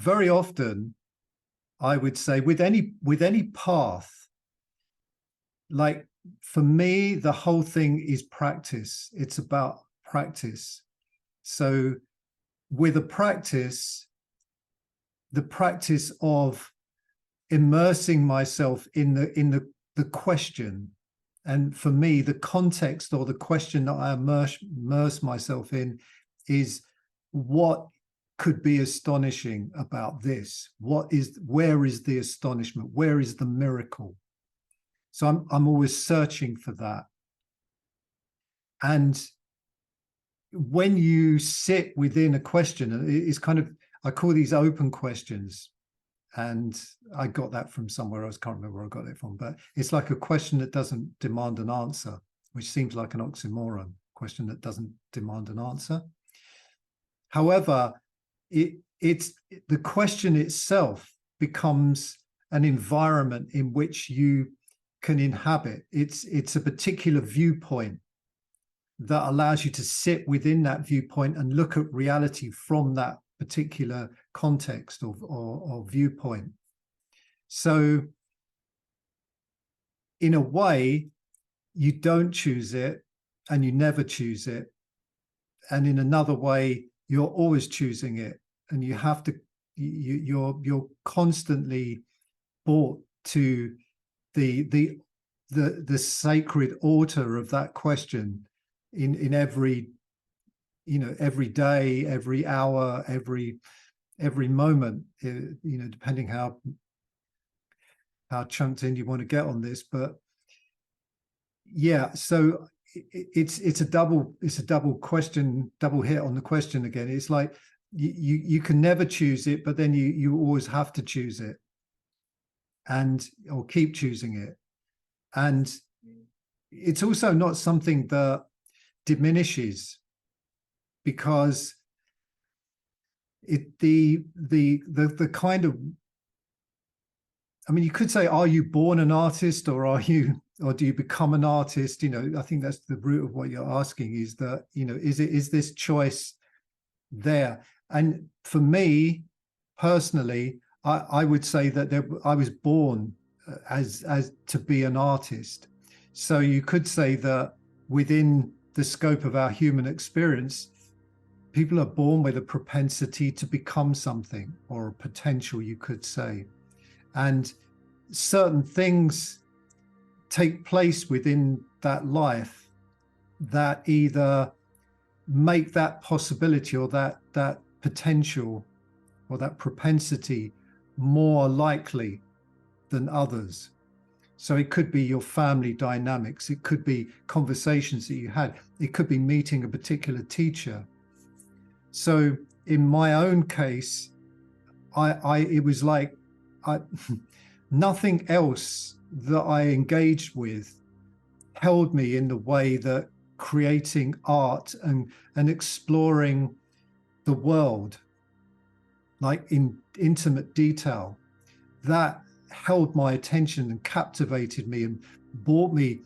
very often, I would say with any path, like for me, the whole thing is practice. It's about practice. So with a practice, the practice of immersing myself in the question, and for me, the context or the question that I immerse myself in is what could be astonishing about this? Where is the astonishment? Where is the miracle? So I'm always searching for that. And when you sit within a question, it's kind of, I call these open questions. And I got that from somewhere else, can't remember where I got it from, but it's like a question that doesn't demand an answer, which seems like an oxymoron, question that doesn't demand an answer. However, it's the question itself becomes an environment in which you can inhabit. It's a particular viewpoint that allows you to sit within that viewpoint and look at reality from that particular context or viewpoint. So in a way, you don't choose it and you never choose it. And in another way, you're always choosing it, and you have to, you're constantly brought to the sacred altar of that question in every, every day, every hour, every moment, depending how chunked in you want to get on this. But yeah, so it's a double question, double hit on the question again. It's like you can never choose it, but then you always have to choose it, or keep choosing it. And it's also not something that diminishes, because the kind of, I mean, you could say, are you born an artist, or do you become an artist? I think that's the root of what you're asking, is that, is this choice there? And for me personally, I would say that I was born as to be an artist. So you could say that within the scope of our human experience, people are born with a propensity to become something, or a potential, you could say. And certain things take place within that life that either make that possibility or that potential or that propensity more likely than others. So it could be your family dynamics, it could be conversations that you had, it could be meeting a particular teacher. So in my own case, it was like nothing else that I engaged with held me in the way that creating art and exploring the world, like in intimate detail, that held my attention and captivated me and brought me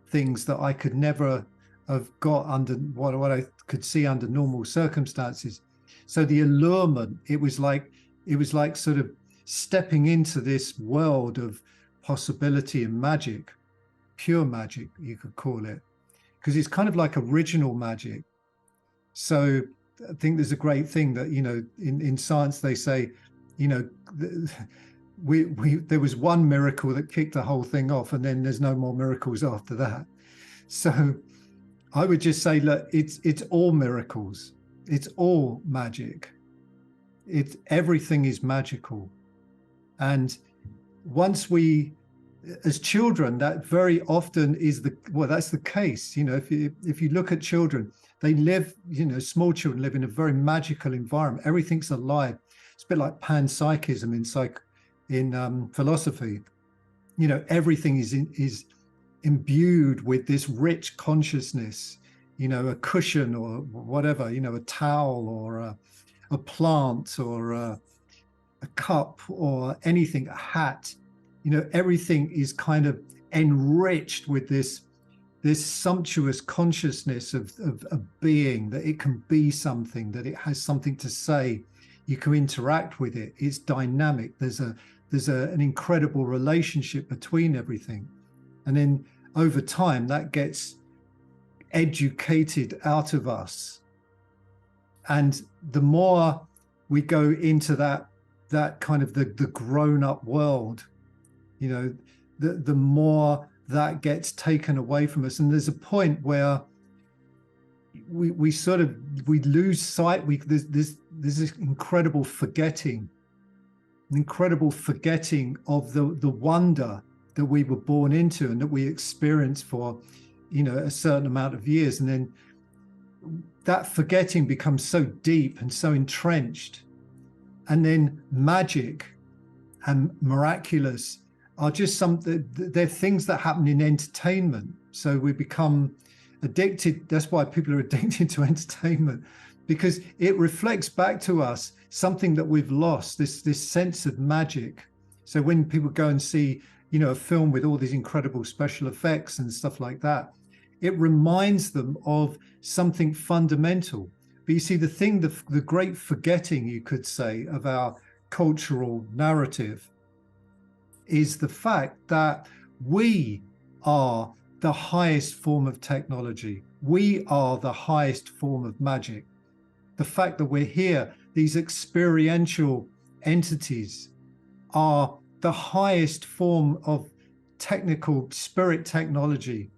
things that I could never have got under what I could see under normal circumstances. So the allurement, it was like sort of stepping into this world of possibility and magic, pure magic, you could call it, because it's kind of like original magic. So I think there's a great thing that, in science, they say, there was one miracle that kicked the whole thing off, and then there's no more miracles after that. So I would just say, look, it's all miracles. It's all magic. Everything is magical. And once we, as children, that very often is that's the case. If you look at children, they live, small children live in a very magical environment. Everything's alive. It's a bit like panpsychism in philosophy. Everything is imbued with this rich consciousness, a cushion or whatever, a towel or a plant or a cup or anything, a hat, everything is kind of enriched with this sumptuous consciousness of being, that it can be something, that it has something to say, you can interact with it. It's dynamic. There's an incredible relationship between everything. And then over time, that gets educated out of us. And the more we go into that kind of the grown-up world, you know, the more that gets taken away from us. And there's a point where we lose sight. There's this incredible forgetting of the wonder that we were born into and that we experienced for, you know, a certain amount of years. And then that forgetting becomes so deep and so entrenched. And then magic and miraculous are just they're things that happen in entertainment. So we become addicted. That's why people are addicted to entertainment, because it reflects back to us something that we've lost, this sense of magic. So when people go and see, you know, a film with all these incredible special effects and stuff like that, it reminds them of something fundamental. But you see, the great forgetting, you could say, of our cultural narrative is the fact that we are the highest form of technology. We are the highest form of magic. The fact that we're here, these experiential entities, are the highest form of technical spirit technology.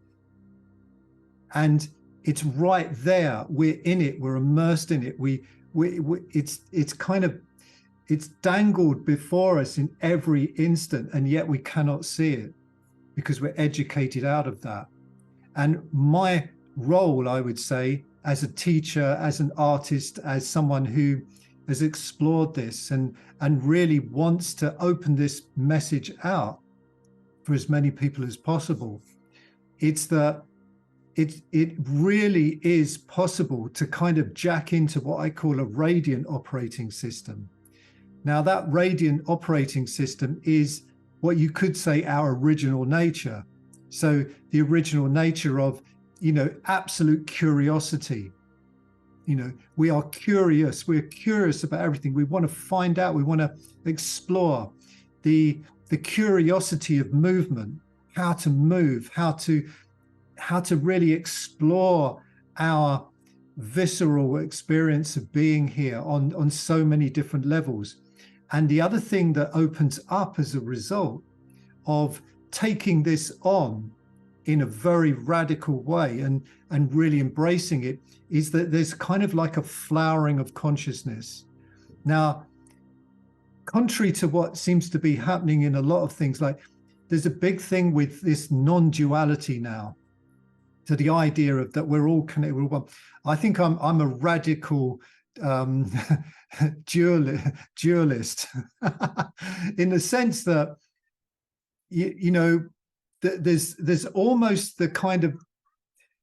And it's right there. We're in it. We're immersed in it. It's dangled before us in every instant, and yet we cannot see it because we're educated out of that. And my role, I would say, as a teacher, as an artist, as someone who has explored this and really wants to open this message out for as many people as possible, it's that it really is possible to kind of jack into what I call a radiant operating system. Now, that radiant operating system is what you could say our original nature. So the original nature of, you know, absolute curiosity. You know, we are curious. We're curious about everything. We want to find out. We want to explore the curiosity of movement, how to move, how to really explore our visceral experience of being here on so many different levels. And the other thing that opens up as a result of taking this on in a very radical way and really embracing it is that there's kind of like a flowering of consciousness. Now, contrary to what seems to be happening in a lot of things, like there's a big thing with this non-duality now. So the idea of that we're all connected, we're all one. I think I'm a radical dualist in the sense that you know there's almost the kind of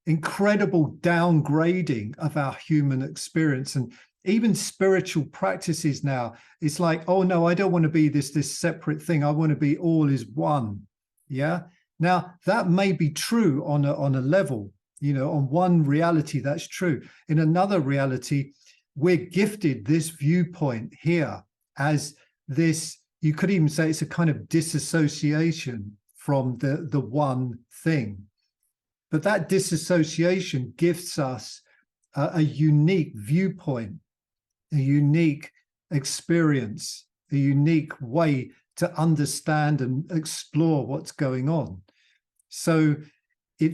incredible downgrading of our human experience, and even spiritual practices now. It's like, oh no, I don't want to be this separate thing. I want to be all is one. Yeah. Now that may be true on a level, you know, on one reality that's true. In another reality, we're gifted this viewpoint here as this, you could even say it's a kind of disassociation from the one thing. But that disassociation gives us a unique viewpoint, a unique experience, a unique way to understand and explore what's going on. So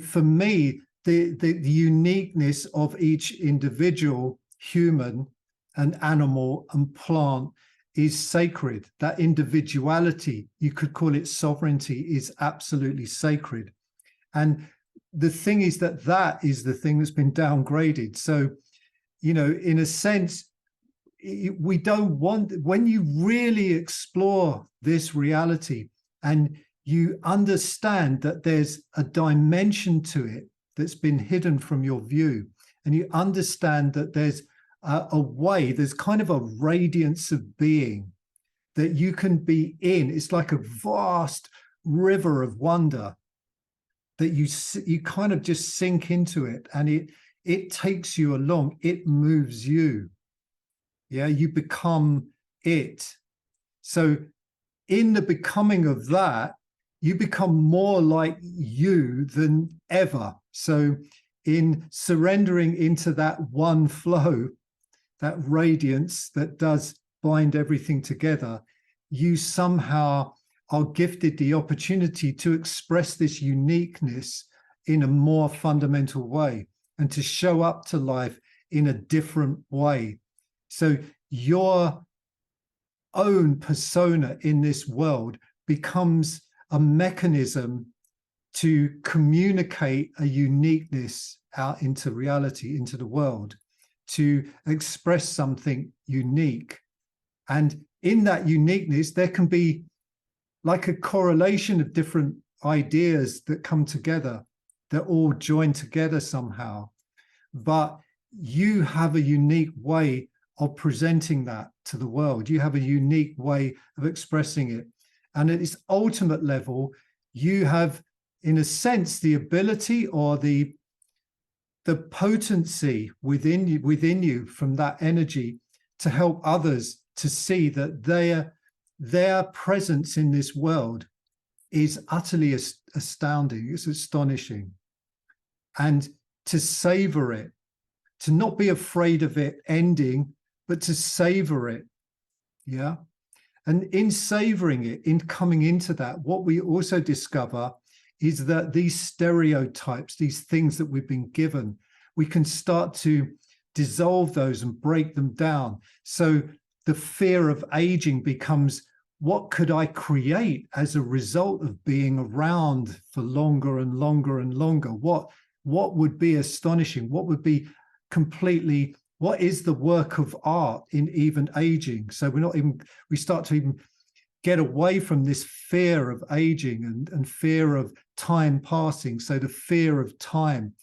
for me, the uniqueness of each individual human and animal and plant is sacred. That individuality, you could call it sovereignty, is absolutely sacred. And the thing is that is the thing that's been downgraded. So, you know, in a sense, we don't want, when you really explore this reality and you understand that there's a dimension to it that's been hidden from your view, and you understand that there's a way, there's kind of a radiance of being that you can be in. It's like a vast river of wonder that you kind of just sink into it, and it takes you along. It moves you. Yeah, you become it. So in the becoming of that, you become more like you than ever. So in surrendering into that one flow, that radiance that does bind everything together, you somehow are gifted the opportunity to express this uniqueness in a more fundamental way and to show up to life in a different way. So your own persona in this world becomes a mechanism to communicate a uniqueness out into reality, into the world, to express something unique. And in that uniqueness, there can be like a correlation of different ideas that come together, that all join together somehow. But you have a unique way of presenting that to the world. You have a unique way of expressing it. And at its ultimate level, you have, in a sense, the ability or the potency within you from that energy to help others to see that their presence in this world is utterly astounding. It's astonishing. And to savor it, to not be afraid of it ending, but to savor it. Yeah. And in savoring it, in coming into that, what we also discover is that these stereotypes, these things that we've been given, we can start to dissolve those and break them down. So the fear of aging becomes, what could I create as a result of being around for longer and longer and longer? What would be astonishing? What would be completely, what is the work of art in even aging? So we start to even get away from this fear of aging and fear of time passing. So the fear of time,